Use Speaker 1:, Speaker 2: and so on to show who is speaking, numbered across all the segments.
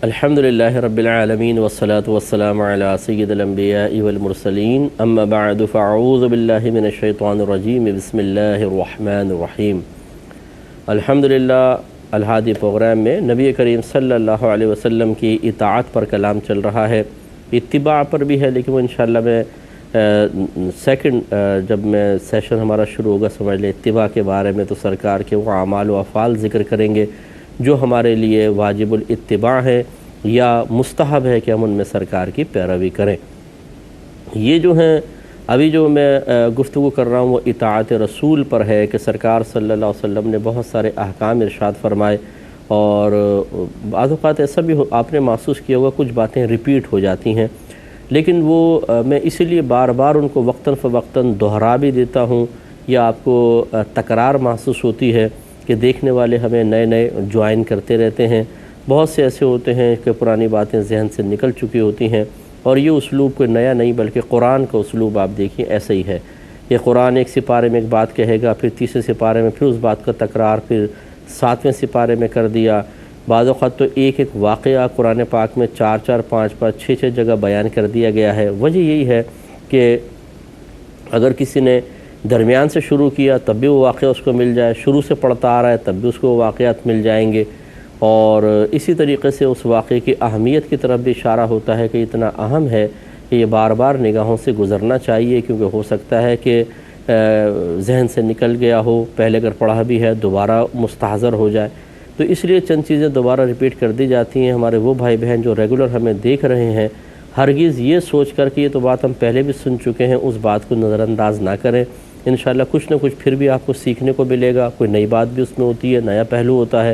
Speaker 1: الحمدللہ رب العالمین والصلاة والسلام علی سید الانبیاء والمرسلین اما بعد فاعوذ باللہ من الشیطان الرجیم بسم اللہ الرحمن الرحیم۔ الحمدللہ الہادی پروگرام میں نبی کریم صلی اللہ علیہ وسلم کی اطاعت پر کلام چل رہا ہے، اتباع پر بھی ہے، لیکن وہ انشاءاللہ میں سیکنڈ جب میں سیشن ہمارا شروع ہوگا سمجھ لیں اتباع کے بارے میں، تو سرکار کے وہ اعمال و افعال ذکر کریں گے جو ہمارے لیے واجب الاتباع ہے یا مستحب ہے کہ ہم ان میں سرکار کی پیروی کریں۔ یہ جو ہیں ابھی جو میں گفتگو کر رہا ہوں وہ اطاعت رسول پر ہے کہ سرکار صلی اللہ علیہ وسلم نے بہت سارے احکام ارشاد فرمائے، اور بعض اوقات ایسا بھی آپ نے محسوس کیا ہوگا کچھ باتیں ریپیٹ ہو جاتی ہیں، لیکن وہ میں اسی لیے بار بار ان کو وقتاً فوقتاً دہرا بھی دیتا ہوں، یا آپ کو تکرار محسوس ہوتی ہے کہ دیکھنے والے ہمیں نئے نئے جوائن کرتے رہتے ہیں۔ بہت سے ایسے ہوتے ہیں کہ پرانی باتیں ذہن سے نکل چکی ہوتی ہیں، اور یہ اسلوب کوئی نیا نہیں بلکہ قرآن کا اسلوب آپ دیکھیں ایسا ہی ہے۔ یہ قرآن ایک سپارے میں ایک بات کہے گا، پھر تیسرے سپارے میں پھر اس بات کا تکرار، پھر 7ویں سپارے میں کر دیا۔ بعض اوقات تو ایک ایک واقعہ قرآن پاک میں 4 5 6 جگہ بیان کر دیا گیا ہے۔ وجہ یہی ہے کہ اگر کسی نے درمیان سے شروع کیا تب بھی وہ واقعہ اس کو مل جائے، شروع سے پڑھتا آ رہا ہے تب بھی اس کو واقعات مل جائیں گے، اور اسی طریقے سے اس واقعے کی اہمیت کی طرف بھی اشارہ ہوتا ہے کہ اتنا اہم ہے کہ یہ بار بار نگاہوں سے گزرنا چاہیے، کیونکہ ہو سکتا ہے کہ ذہن سے نکل گیا ہو، پہلے اگر پڑھا بھی ہے دوبارہ مستحضر ہو جائے، تو اس لیے چند چیزیں دوبارہ ریپیٹ کر دی جاتی ہیں۔ ہمارے وہ بھائی بہن جو ریگولر ہمیں دیکھ رہے ہیں، ہرگز یہ سوچ کر کہ یہ تو بات ہم پہلے بھی سن چکے ہیں، اس بات کو نظر انداز نہ کریں۔ انشاءاللہ کچھ نہ کچھ پھر بھی آپ کو سیکھنے کو ملے گا، کوئی نئی بات بھی اس میں ہوتی ہے، نیا پہلو ہوتا ہے۔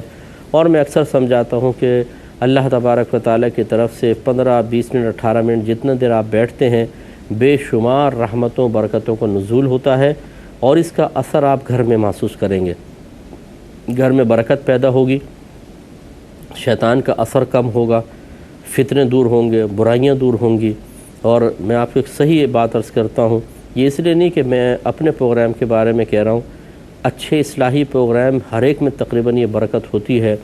Speaker 1: اور میں اکثر سمجھاتا ہوں کہ اللہ تبارک و تعالیٰ کی طرف سے 15 20 منٹ 18 منٹ جتنا دیر آپ بیٹھتے ہیں، بے شمار رحمتوں برکتوں کو نزول ہوتا ہے، اور اس کا اثر آپ گھر میں محسوس کریں گے۔ گھر میں برکت پیدا ہوگی، شیطان کا اثر کم ہوگا، فتنے دور ہوں گے، برائیاں دور ہوں گی۔ اور میں آپ کو ایک صحیح بات عرض کرتا ہوں، یہ اس لیے نہیں کہ میں اپنے پروگرام کے بارے میں کہہ رہا ہوں، اچھے اصلاحی پروگرام ہر ایک میں تقریباً یہ برکت ہوتی ہے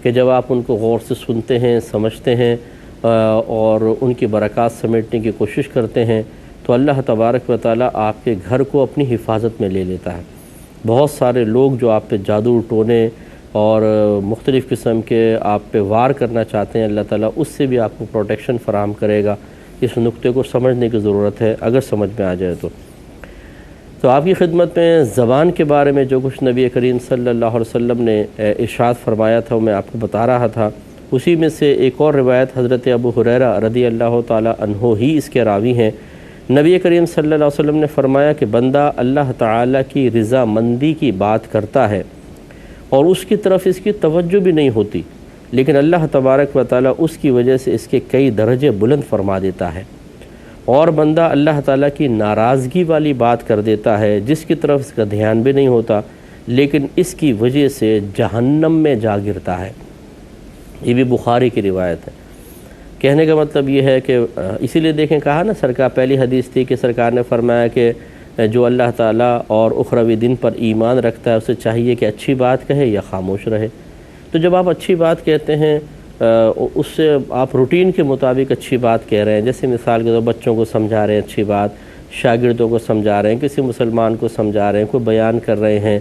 Speaker 1: کہ جب آپ ان کو غور سے سنتے ہیں، سمجھتے ہیں، اور ان کی برکات سمیٹنے کی کوشش کرتے ہیں، تو اللہ تبارک و تعالیٰ آپ کے گھر کو اپنی حفاظت میں لے لیتا ہے۔ بہت سارے لوگ جو آپ پہ جادو ٹونے اور مختلف قسم کے آپ پہ وار کرنا چاہتے ہیں، اللہ تعالیٰ اس سے بھی آپ کو پروٹیکشن فراہم کرے گا۔ اس نقطے کو سمجھنے کی ضرورت ہے اگر سمجھ میں آ جائے تو آپ کی خدمت میں زبان کے بارے میں جو کچھ نبی کریم صلی اللہ علیہ وسلم نے ارشاد فرمایا تھا وہ میں آپ کو بتا رہا تھا۔ اسی میں سے ایک اور روایت حضرت ابو ہریرہ رضی اللہ تعالی عنہ ہی اس کے راوی ہیں۔ نبی کریم صلی اللہ علیہ وسلم نے فرمایا کہ بندہ اللہ تعالیٰ کی رضا مندی کی بات کرتا ہے اور اس کی طرف اس کی توجہ بھی نہیں ہوتی، لیکن اللہ تبارک و تعالیٰ اس کی وجہ سے اس کے کئی درجے بلند فرما دیتا ہے۔ اور بندہ اللہ تعالیٰ کی ناراضگی والی بات کر دیتا ہے جس کی طرف اس کا دھیان بھی نہیں ہوتا، لیکن اس کی وجہ سے جہنم میں جا گرتا ہے۔ یہ بھی بخاری کی روایت ہے۔ کہنے کا مطلب یہ ہے کہ اسی لیے دیکھیں کہا نا، سرکار پہلی حدیث تھی کہ سرکار نے فرمایا کہ جو اللہ تعالیٰ اور اخروی دن پر ایمان رکھتا ہے اسے چاہیے کہ اچھی بات کہے یا خاموش رہے۔ تو جب آپ اچھی بات کہتے ہیں، اس سے آپ روٹین کے مطابق اچھی بات کہہ رہے ہیں، جیسے مثال کے طور بچوں کو سمجھا رہے ہیں اچھی بات، شاگردوں کو سمجھا رہے ہیں، کسی مسلمان کو سمجھا رہے ہیں، کوئی بیان کر رہے ہیں،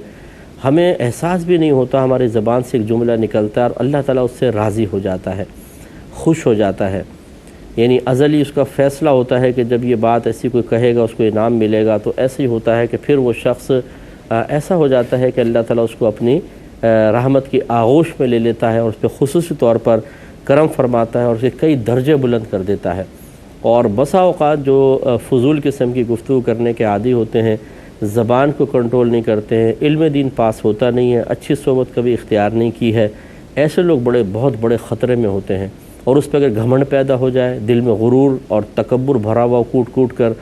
Speaker 1: ہمیں احساس بھی نہیں ہوتا، ہماری زبان سے ایک جملہ نکلتا ہے اور اللہ تعالیٰ اس سے راضی ہو جاتا ہے، خوش ہو جاتا ہے۔ یعنی ازلی اس کا فیصلہ ہوتا ہے کہ جب یہ بات ایسی کوئی کہے گا اس کو انعام ملے گا، تو ایسے ہی ہوتا ہے کہ پھر وہ شخص ایسا ہو جاتا ہے کہ اللہ تعالیٰ اس کو اپنی رحمت کی آغوش میں لے لیتا ہے اور اس پہ خصوصی طور پر کرم فرماتا ہے اور اسے کئی درجے بلند کر دیتا ہے۔ اور بسا اوقات جو فضول قسم کی گفتگو کرنے کے عادی ہوتے ہیں، زبان کو کنٹرول نہیں کرتے ہیں، علم دین پاس ہوتا نہیں ہے، اچھی صحبت کبھی اختیار نہیں کی ہے، ایسے لوگ بہت بڑے خطرے میں ہوتے ہیں۔ اور اس پہ اگر گھمنڈ پیدا ہو جائے، دل میں غرور اور تکبر بھرا ہوا کوٹ کر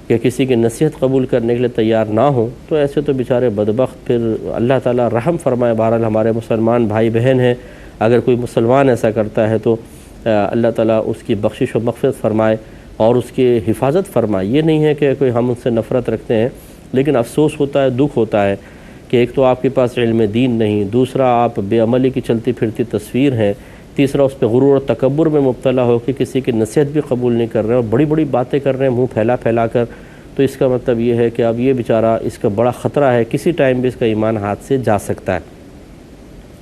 Speaker 1: کہ کسی کی نصیحت قبول کرنے کے لیے تیار نہ ہوں، تو ایسے تو بیچارے بدبخت، پھر اللہ تعالیٰ رحم فرمائے۔ بہرحال ہمارے مسلمان بھائی بہن ہیں، اگر کوئی مسلمان ایسا کرتا ہے تو اللہ تعالیٰ اس کی بخشش و مغفرت فرمائے اور اس کی حفاظت فرمائے۔ یہ نہیں ہے کہ کوئی ہم ان سے نفرت رکھتے ہیں، لیکن افسوس ہوتا ہے، دکھ ہوتا ہے کہ ایک تو آپ کے پاس علم دین نہیں، دوسرا آپ بے عملی کی چلتی پھرتی تصویر ہیں، تیسرا اس پہ غرور اور تکبر میں مبتلا ہو کہ کسی کی نصیحت بھی قبول نہیں کر رہے اور بڑی بڑی باتیں کر رہے ہیں منہ پھیلا پھیلا کر، تو اس کا مطلب یہ ہے کہ اب یہ بیچارہ، اس کا بڑا خطرہ ہے، کسی ٹائم بھی اس کا ایمان ہاتھ سے جا سکتا ہے۔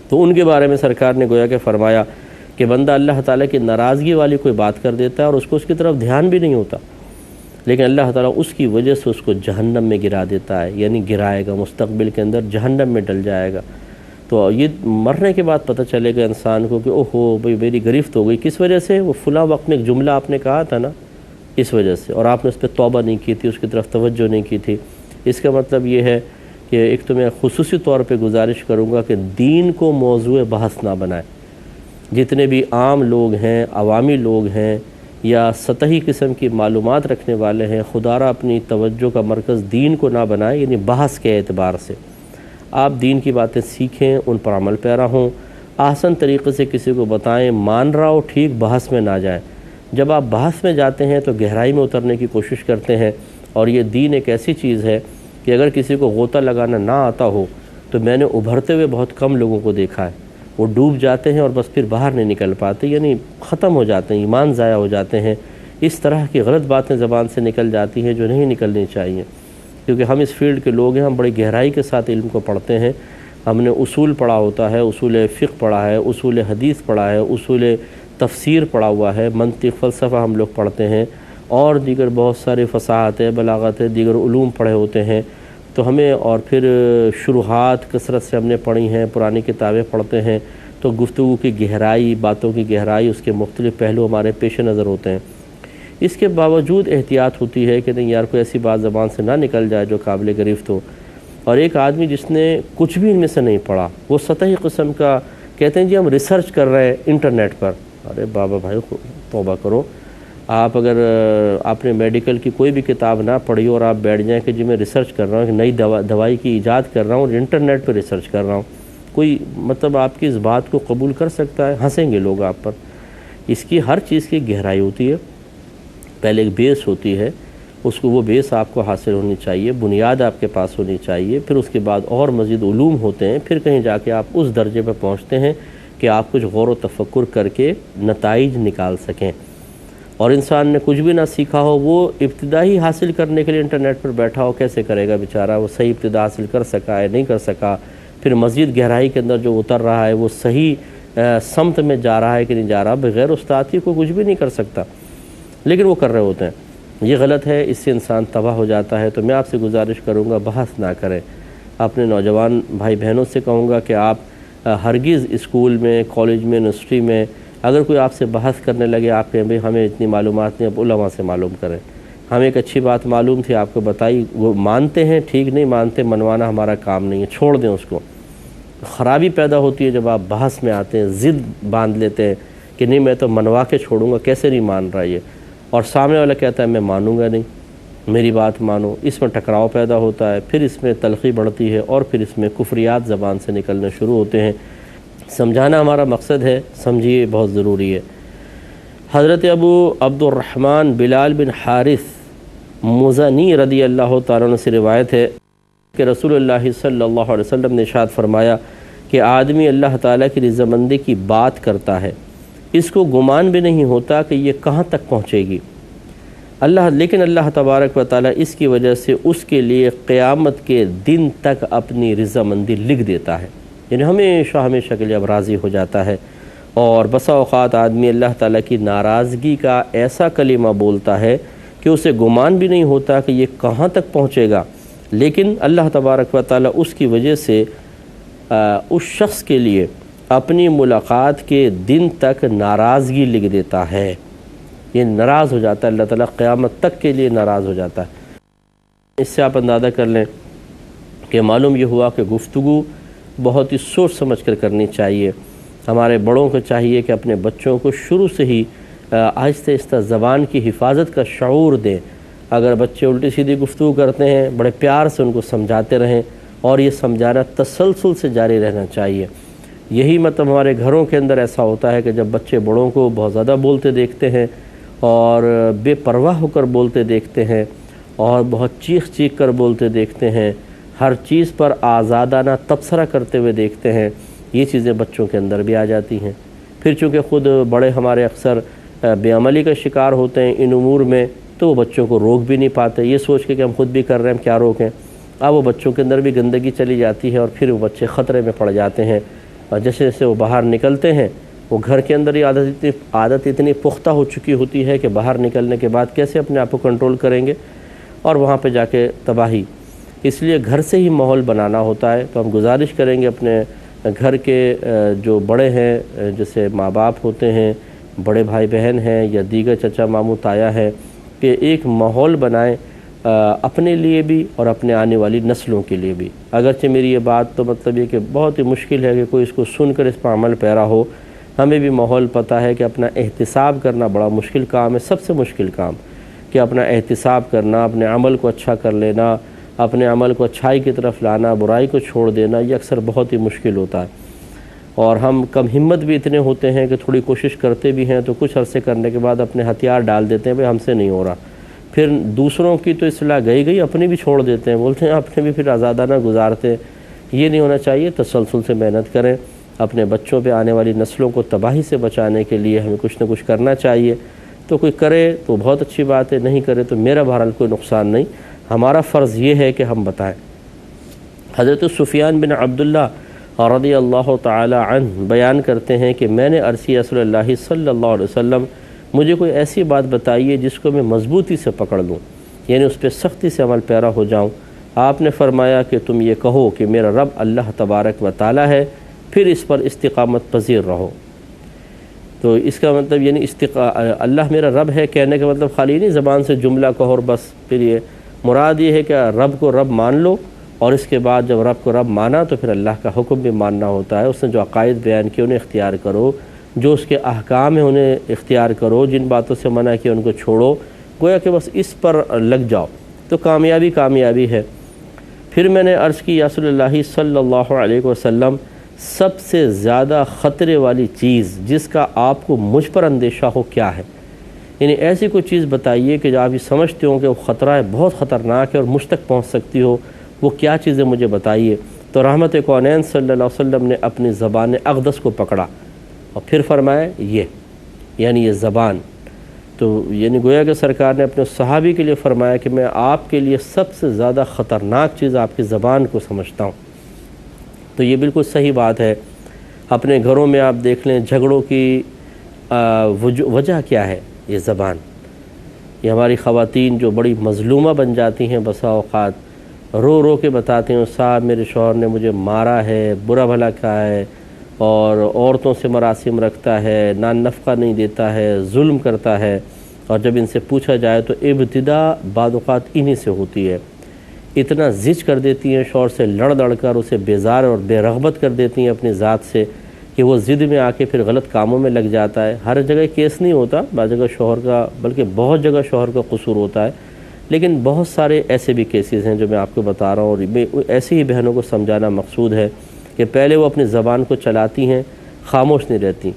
Speaker 1: تو ان کے بارے میں سرکار نے گویا کہ فرمایا کہ بندہ اللہ تعالیٰ کی ناراضگی والی کوئی بات کر دیتا ہے اور اس کو اس کی طرف دھیان بھی نہیں ہوتا، لیکن اللہ تعالیٰ اس کی وجہ سے اس کو جہنم میں گرا دیتا ہے، یعنی گرائے گا، مستقبل کے اندر جہنم میں ڈل جائے گا۔ تو یہ مرنے کے بعد پتہ چلے گا انسان کو کہ اوہو بھئی میری گرفت ہو گئی، کس وجہ سے؟ وہ فلاں وقت میں ایک جملہ آپ نے کہا تھا نا، اس وجہ سے، اور آپ نے اس پہ توبہ نہیں کی تھی، اس کی طرف توجہ نہیں کی تھی۔ اس کا مطلب یہ ہے کہ ایک تو میں خصوصی طور پہ گزارش کروں گا کہ دین کو موضوع بحث نہ بنائیں۔ جتنے بھی عام لوگ ہیں، عوامی لوگ ہیں، یا سطحی قسم کی معلومات رکھنے والے ہیں، خدا را اپنی توجہ کا مرکز دین کو نہ بنائیں، یعنی بحث کے اعتبار سے۔ آپ دین کی باتیں سیکھیں، ان پر عمل پیرا ہوں، آسان طریقے سے کسی کو بتائیں، مان رہا ہو ٹھیک، بحث میں نہ جائیں۔ جب آپ بحث میں جاتے ہیں تو گہرائی میں اترنے کی کوشش کرتے ہیں، اور یہ دین ایک ایسی چیز ہے کہ اگر کسی کو غوطہ لگانا نہ آتا ہو تو میں نے ابھرتے ہوئے بہت کم لوگوں کو دیکھا ہے، وہ ڈوب جاتے ہیں اور بس پھر باہر نہیں نکل پاتے، یعنی ختم ہو جاتے ہیں، ایمان ضائع ہو جاتے ہیں۔ اس طرح کی غلط باتیں زبان سے نکل جاتی ہیں جو نہیں نکلنی چاہیے، کیونکہ ہم اس فیلڈ کے لوگ ہیں، ہم بڑی گہرائی کے ساتھ علم کو پڑھتے ہیں۔ ہم نے اصول پڑھا ہوتا ہے، اصول فقہ پڑھا ہے، اصول حدیث پڑھا ہے، اصول تفسیر پڑھا ہوا ہے، منطق، فلسفہ ہم لوگ پڑھتے ہیں، اور دیگر بہت سارے فصاحت ہے، بلاغت ہے، دیگر علوم پڑھے ہوتے ہیں۔ تو ہمیں، اور پھر شروحات کثرت سے ہم نے پڑھی ہیں، پرانی کتابیں پڑھتے ہیں، تو گفتگو کی گہرائی، باتوں کی گہرائی، اس کے مختلف پہلو ہمارے پیش نظر ہوتے ہیں۔ اس کے باوجود احتیاط ہوتی ہے کہ نہیں یار کوئی ایسی بات زبان سے نہ نکل جائے جو قابل گرفت ہو۔ اور ایک آدمی جس نے کچھ بھی ان میں سے نہیں پڑھا، وہ سطحی قسم کا کہتے ہیں جی ہم ریسرچ کر رہے ہیں انٹرنیٹ پر۔ ارے بابا بھائی توبہ کرو، آپ اگر آپ نے میڈیکل کی کوئی بھی کتاب نہ پڑھی اور آپ بیٹھ جائیں کہ جی میں ریسرچ کر رہا ہوں، کہ نئی دوائی کی ایجاد کر رہا ہوں اور انٹرنیٹ پہ ریسرچ کر رہا ہوں، کوئی مطلب آپ کی اس بات کو قبول کر سکتا ہے؟ ہنسیں گے لوگ آپ پر۔ اس کی ہر چیز کی گہرائی ہوتی ہے، پہلے ایک بیس ہوتی ہے، اس کو وہ بیس آپ کو حاصل ہونی چاہیے، بنیاد آپ کے پاس ہونی چاہیے، پھر اس کے بعد اور مزید علوم ہوتے ہیں، پھر کہیں جا کے آپ اس درجے پہ پہنچتے ہیں کہ آپ کچھ غور و تفکر کر کے نتائج نکال سکیں۔ اور انسان نے کچھ بھی نہ سیکھا ہو، وہ ابتدائی حاصل کرنے کے لیے انٹرنیٹ پر بیٹھا ہو، کیسے کرے گا بیچارہ؟ وہ صحیح ابتدا حاصل کر سکا ہے، نہیں کر سکا، پھر مزید گہرائی کے اندر جو اتر رہا ہے وہ صحیح سمت میں جا رہا ہے کہ نہیں جا رہا، بغیر استاد کی کوئی کچھ بھی نہیں کر سکتا، لیکن وہ کر رہے ہوتے ہیں۔ یہ غلط ہے، اس سے انسان تباہ ہو جاتا ہے۔ تو میں آپ سے گزارش کروں گا بحث نہ کریں۔ اپنے نوجوان بھائی بہنوں سے کہوں گا کہ آپ ہرگز اسکول میں، کالج میں، یونیورسٹی میں اگر کوئی آپ سے بحث کرنے لگے، آپ کہیں بھئی ہمیں اتنی معلومات نہیں، اب علماء سے معلوم کریں۔ ہمیں ایک اچھی بات معلوم تھی، آپ کو بتائی، وہ مانتے ہیں ٹھیک، نہیں مانتے منوانا ہمارا کام نہیں ہے، چھوڑ دیں اس کو۔ خرابی پیدا ہوتی ہے جب آپ بحث میں آتے ہیں، ضد باندھ لیتے ہیں کہ نہیں میں تو منوا کے چھوڑوں گا، کیسے نہیں مان رہا یہ، اور سامنے والا کہتا ہے میں مانوں گا نہیں، میری بات مانو۔ اس میں ٹکراؤ پیدا ہوتا ہے، پھر اس میں تلخی بڑھتی ہے، اور پھر اس میں کفریات زبان سے نکلنے شروع ہوتے ہیں۔ سمجھانا ہمارا مقصد ہے، سمجھیے، بہت ضروری ہے۔ حضرت ابو عبد الرحمن بلال بن حارث مزنی رضی اللہ تعالیٰ عنہ سے روایت ہے کہ رسول اللہ صلی اللہ علیہ وسلم نے ارشاد فرمایا کہ آدمی اللہ تعالیٰ کی رضامندی کی بات کرتا ہے، اس کو گمان بھی نہیں ہوتا کہ یہ کہاں تک پہنچے گی، لیکن اللہ تبارک و تعالیٰ اس کی وجہ سے اس کے لیے قیامت کے دن تک اپنی رضامندی لکھ دیتا ہے، یعنی ہمیشہ ہمیشہ کے لیے اب راضی ہو جاتا ہے۔ اور بسا اوقات آدمی اللہ تعالیٰ کی ناراضگی کا ایسا کلمہ بولتا ہے کہ اسے گمان بھی نہیں ہوتا کہ یہ کہاں تک پہنچے گا، لیکن اللہ تبارک و تعالیٰ اس کی وجہ سے اس شخص کے لیے اپنی ملاقات کے دن تک ناراضگی لکھ دیتا ہے، یہ ناراض ہو جاتا ہے، اللہ تعالیٰ قیامت تک کے لیے ناراض ہو جاتا ہے۔ اس سے آپ اندازہ کر لیں کہ معلوم یہ ہوا کہ گفتگو بہت ہی سوچ سمجھ کر کرنی چاہیے۔ ہمارے بڑوں کو چاہیے کہ اپنے بچوں کو شروع سے ہی آہستہ آہستہ زبان کی حفاظت کا شعور دیں۔ اگر بچے الٹی سیدھی گفتگو کرتے ہیں، بڑے پیار سے ان کو سمجھاتے رہیں، اور یہ سمجھانا تسلسل سے جاری رہنا چاہیے۔ یہی مطلب ہمارے گھروں کے اندر ایسا ہوتا ہے کہ جب بچے بڑوں کو بہت زیادہ بولتے دیکھتے ہیں اور بے پرواہ ہو کر بولتے دیکھتے ہیں اور بہت چیخ چیخ کر بولتے دیکھتے ہیں، ہر چیز پر آزادانہ تبصرہ کرتے ہوئے دیکھتے ہیں، یہ چیزیں بچوں کے اندر بھی آ جاتی ہیں۔ پھر چونکہ خود بڑے ہمارے اکثر بے عملی کا شکار ہوتے ہیں ان امور میں، تو وہ بچوں کو روک بھی نہیں پاتے، یہ سوچ کے کہ ہم خود بھی کر رہے ہیں ہم کیا روکیں۔ اب وہ بچوں کے اندر بھی گندگی چلی جاتی ہے اور پھر وہ بچے خطرے میں پڑ جاتے ہیں، اور جیسے جیسے وہ باہر نکلتے ہیں وہ گھر کے اندر یہ عادت اتنی پختہ ہو چکی ہوتی ہے کہ باہر نکلنے کے بعد کیسے اپنے آپ کو کنٹرول کریں گے، اور وہاں پہ جا کے تباہی۔ اس لیے گھر سے ہی ماحول بنانا ہوتا ہے۔ تو ہم گزارش کریں گے اپنے گھر کے جو بڑے ہیں، جیسے ماں باپ ہوتے ہیں، بڑے بھائی بہن ہیں یا دیگر چچا ماموں تایا ہیں، کہ ایک ماحول بنائیں اپنے لیے بھی اور اپنے آنے والی نسلوں کے لیے بھی۔ اگرچہ میری یہ بات تو مطلب یہ کہ بہت ہی مشکل ہے کہ کوئی اس کو سن کر اس پر عمل پیرا ہو، ہمیں بھی ماحول پتہ ہے کہ اپنا احتساب کرنا بڑا مشکل کام ہے، سب سے مشکل کام، کہ اپنا احتساب کرنا، اپنے عمل کو اچھا کر لینا، اپنے عمل کو اچھائی کی طرف لانا، برائی کو چھوڑ دینا، یہ اکثر بہت ہی مشکل ہوتا ہے۔ اور ہم کم ہمت بھی اتنے ہوتے ہیں کہ تھوڑی کوشش کرتے بھی ہیں تو کچھ عرصے کرنے کے بعد اپنے ہتھیار ڈال دیتے ہیں، بھئی ہم سے نہیں ہو رہا، پھر دوسروں کی تو اصلاح گئی اپنی بھی چھوڑ دیتے ہیں، بولتے ہیں اپنے بھی پھر آزادانہ گزارتے ہیں۔ یہ نہیں ہونا چاہیے، تسلسل سے محنت کریں، اپنے بچوں پہ آنے والی نسلوں کو تباہی سے بچانے کے لیے ہمیں کچھ نہ کچھ کرنا چاہیے۔ تو کوئی کرے تو بہت اچھی بات ہے، نہیں کرے تو میرا بہرحال کوئی نقصان نہیں، ہمارا فرض یہ ہے کہ ہم بتائیں۔ حضرت سفیان بن عبداللہ رضی اللہ تعالی عنہ بیان کرتے ہیں کہ میں نے عرصی رسول اللہ صلی اللہ علیہ وسلم مجھے کوئی ایسی بات بتائیے جس کو میں مضبوطی سے پکڑ لوں، یعنی اس پہ سختی سے عمل پیرا ہو جاؤں۔ آپ نے فرمایا کہ تم یہ کہو کہ میرا رب اللہ تبارک و تعالی ہے، پھر اس پر استقامت پذیر رہو۔ تو اس کا مطلب یعنی اللہ میرا رب ہے کہنے کا مطلب خالی نہیں زبان سے جملہ کہو اور بس، پھر یہ مراد یہ ہے کہ رب کو رب مان لو، اور اس کے بعد جب رب کو رب مانا تو پھر اللہ کا حکم بھی ماننا ہوتا ہے۔ اس نے جو عقائد بیان کیے انہیں اختیار کرو، جو اس کے احکام ہیں انہیں اختیار کرو، جن باتوں سے منع کیا ان کو چھوڑو، گویا کہ بس اس پر لگ جاؤ تو کامیابی ہے۔ پھر میں نے عرض کی یا رسول اللہ صلی اللہ علیہ وسلم، سب سے زیادہ خطرے والی چیز جس کا آپ کو مجھ پر اندیشہ ہو کیا ہے؟ یعنی ایسی کوئی چیز بتائیے کہ جو آپ یہ سمجھتے ہوں کہ وہ خطرہ ہے، بہت خطرناک ہے اور مجھ تک پہنچ سکتی ہو، وہ کیا چیزیں مجھے بتائیے۔ تو رحمت کونین صلی اللہ علیہ وسلم نے اپنی زبان اقدس کو پکڑا اور پھر فرمایا یعنی یہ زبان۔ تو یعنی گویا کہ سرکار نے اپنے صحابی کے لیے فرمایا کہ میں آپ کے لیے سب سے زیادہ خطرناک چیز آپ کی زبان کو سمجھتا ہوں۔ تو یہ بالکل صحیح بات ہے۔ اپنے گھروں میں آپ دیکھ لیں جھگڑوں کی وجہ کیا ہے؟ یہ زبان۔ یہ ہماری خواتین جو بڑی مظلومہ بن جاتی ہیں بسا اوقات، رو رو کے بتاتے ہیں صاحب میرے شوہر نے مجھے مارا ہے، برا بھلا کہا ہے، اور عورتوں سے مراسم رکھتا ہے، نان نفقہ نہیں دیتا ہے، ظلم کرتا ہے، اور جب ان سے پوچھا جائے تو ابتدا بعض اوقات انہی سے ہوتی ہے۔ اتنا زج کر دیتی ہیں شوہر سے لڑ کر، اسے بیزار اور بے رغبت کر دیتی ہیں اپنی ذات سے کہ وہ ضد میں آ کے پھر غلط کاموں میں لگ جاتا ہے۔ ہر جگہ کیس نہیں ہوتا، بعض جگہ شوہر کا، بلکہ بہت جگہ شوہر کا قصور ہوتا ہے، لیکن بہت سارے ایسے بھی کیسز ہیں جو میں آپ کو بتا رہا ہوں، اور ایسی ہی بہنوں کو سمجھانا مقصود ہے کہ پہلے وہ اپنی زبان کو چلاتی ہیں، خاموش نہیں رہتی،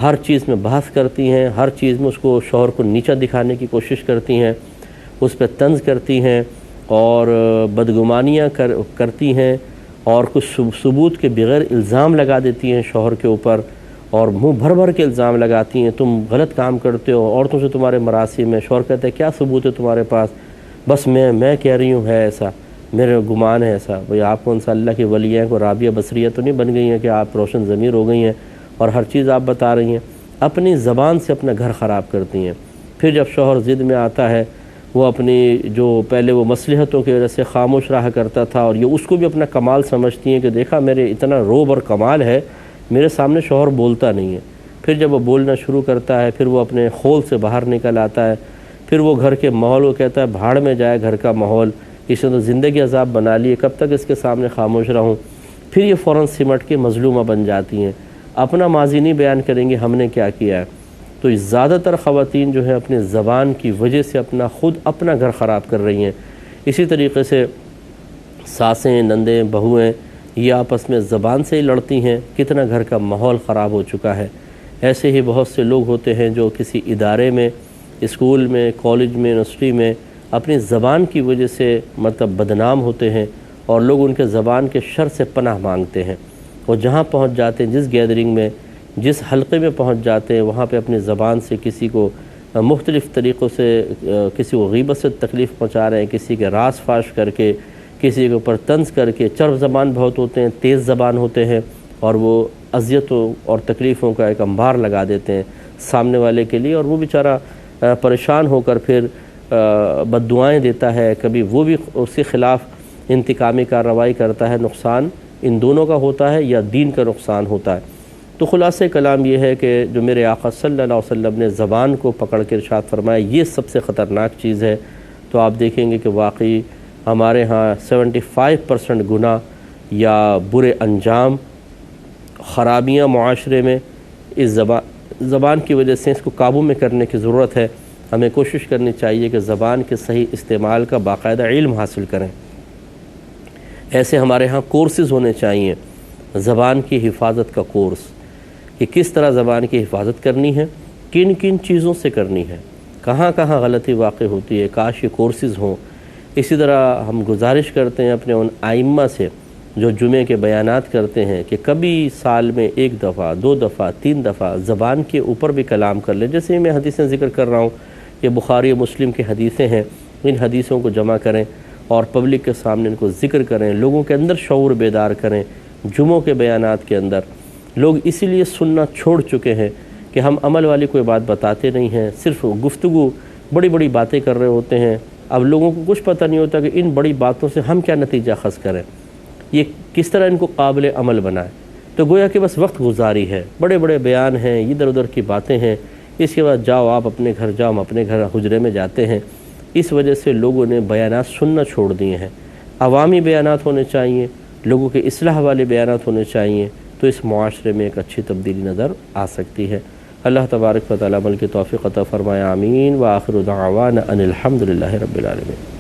Speaker 1: ہر چیز میں بحث کرتی ہیں، ہر چیز میں اس کو شوہر کو نیچا دکھانے کی کوشش کرتی ہیں، اس پہ طنز کرتی ہیں اور بدگمانیاں کرتی ہیں، اور کچھ ثبوت کے بغیر الزام لگا دیتی ہیں شوہر کے اوپر، اور منہ بھر کے الزام لگاتی ہیں تم غلط کام کرتے ہو، عورتوں سے تمہارے مراسم میں۔ شوہر کہتے ہیں کیا ثبوت ہے تمہارے پاس؟ بس میں کہہ رہی ہوں ہے ایسا، میرے گمان ہے ایسا۔ بھئی آپ کون سا اللہ کی ولی ہیں، کوئی رابعہ بصریہ تو نہیں بن گئی ہیں کہ آپ روشن ضمیر ہو گئی ہیں اور ہر چیز آپ بتا رہی ہیں؟ اپنی زبان سے اپنا گھر خراب کرتی ہیں۔ پھر جب شوہر ضد میں آتا ہے، وہ اپنی جو پہلے وہ مصلحتوں کی وجہ سے خاموش رہا کرتا تھا، اور یہ اس کو بھی اپنا کمال سمجھتی ہیں کہ دیکھا میرے اتنا روب اور کمال ہے، میرے سامنے شوہر بولتا نہیں ہے۔ پھر جب وہ بولنا شروع کرتا ہے، پھر وہ اپنے خول سے باہر نکل آتا ہے، پھر وہ گھر کے ماحول کو کہتا ہے بھاڑ میں جائے گھر کا ماحول، اس نے تو زندگی عذاب بنا لی ہے، کب تک اس کے سامنے خاموش رہوں؟ پھر یہ فوراً سمٹ کے مظلومہ بن جاتی ہیں، اپنا ماضی نہیں بیان کریں گے ہم نے کیا کیا ہے۔ تو زیادہ تر خواتین جو ہیں اپنی زبان کی وجہ سے اپنا گھر خراب کر رہی ہیں۔ اسی طریقے سے ساسیں، نندیں، بہویں یہ آپس میں زبان سے ہی لڑتی ہیں، کتنا گھر کا ماحول خراب ہو چکا ہے۔ ایسے ہی بہت سے لوگ ہوتے ہیں جو کسی ادارے میں، اسکول میں، کالج میں، یونیورسٹی میں اپنی زبان کی وجہ سے مطلب بدنام ہوتے ہیں، اور لوگ ان کے زبان کے شر سے پناہ مانگتے ہیں، اور جہاں پہنچ جاتے ہیں جس گیدرنگ میں جس حلقے میں پہنچ جاتے ہیں وہاں پہ اپنی زبان سے کسی کو مختلف طریقوں سے کسی کو غیبت سے تکلیف پہنچا رہے ہیں، کسی کے راز فاش کر کے، کسی کے اوپر طنز کر کے، چرب زبان بہت ہوتے ہیں، تیز زبان ہوتے ہیں، اور وہ اذیتوں اور تکلیفوں کا ایک انبار لگا دیتے ہیں سامنے والے کے لیے، اور وہ بیچارہ پریشان ہو کر پھر بد دعائیں دیتا ہے، کبھی وہ بھی اس کے خلاف انتقامی کارروائی کرتا ہے۔ نقصان ان دونوں کا ہوتا ہے یا دین کا نقصان ہوتا ہے۔ تو خلاصہ کلام یہ ہے کہ جو میرے آقا صلی اللہ علیہ وسلم نے زبان کو پکڑ کے ارشاد فرمایا یہ سب سے خطرناک چیز ہے، تو آپ دیکھیں گے کہ واقعی ہمارے ہاں 75% گناہ یا برے انجام، خرابیاں معاشرے میں اس زبان کی وجہ سے، اس کو قابو میں کرنے کی ضرورت ہے۔ ہمیں کوشش کرنی چاہیے کہ زبان کے صحیح استعمال کا باقاعدہ علم حاصل کریں۔ ایسے ہمارے ہاں کورسز ہونے چاہیے، زبان کی حفاظت کا کورس، کہ کس طرح زبان کی حفاظت کرنی ہے، کن کن چیزوں سے کرنی ہے، کہاں کہاں غلطی واقع ہوتی ہے، کاش یہ کورسز ہوں۔ اسی طرح ہم گزارش کرتے ہیں اپنے ان ائمہ سے جو جمعے کے بیانات کرتے ہیں کہ کبھی سال میں 1 دفعہ 2 دفعہ 3 دفعہ زبان کے اوپر بھی کلام کر لیں۔ جیسے میں حدیثیں ذکر کر رہا ہوں، یہ بخاری و مسلم کی حدیثیں ہیں، ان حدیثوں کو جمع کریں اور پبلک کے سامنے ان کو ذکر کریں، لوگوں کے اندر شعور بیدار کریں۔ جمعوں کے بیانات کے اندر لوگ اسی لیے سننا چھوڑ چکے ہیں کہ ہم عمل والی کوئی بات بتاتے نہیں ہیں، صرف گفتگو بڑی بڑی باتیں کر رہے ہوتے ہیں۔ اب لوگوں کو کچھ پتہ نہیں ہوتا کہ ان بڑی باتوں سے ہم کیا نتیجہ اخذ کریں، یہ کس طرح ان کو قابل عمل بنائیں۔ تو گویا کہ بس وقت گزاری ہے، بڑے بڑے بیان ہیں، ادھر ادھر کی باتیں ہیں، اس کے بعد جاؤ آپ اپنے گھر، جاؤ ہم اپنے گھر، حجرے میں جاتے ہیں۔ اس وجہ سے لوگوں نے بیانات سننا چھوڑ دیے ہیں۔ عوامی بیانات ہونے چاہیے، لوگوں کے اصلاح والے بیانات ہونے چاہیے، تو اس معاشرے میں ایک اچھی تبدیلی نظر آ سکتی ہے۔ اللہ تبارک و تعالی عمل کی توفیق عطا فرمائے، آمین۔ وآخر دعوانا ان الحمد للہ رب العالمین۔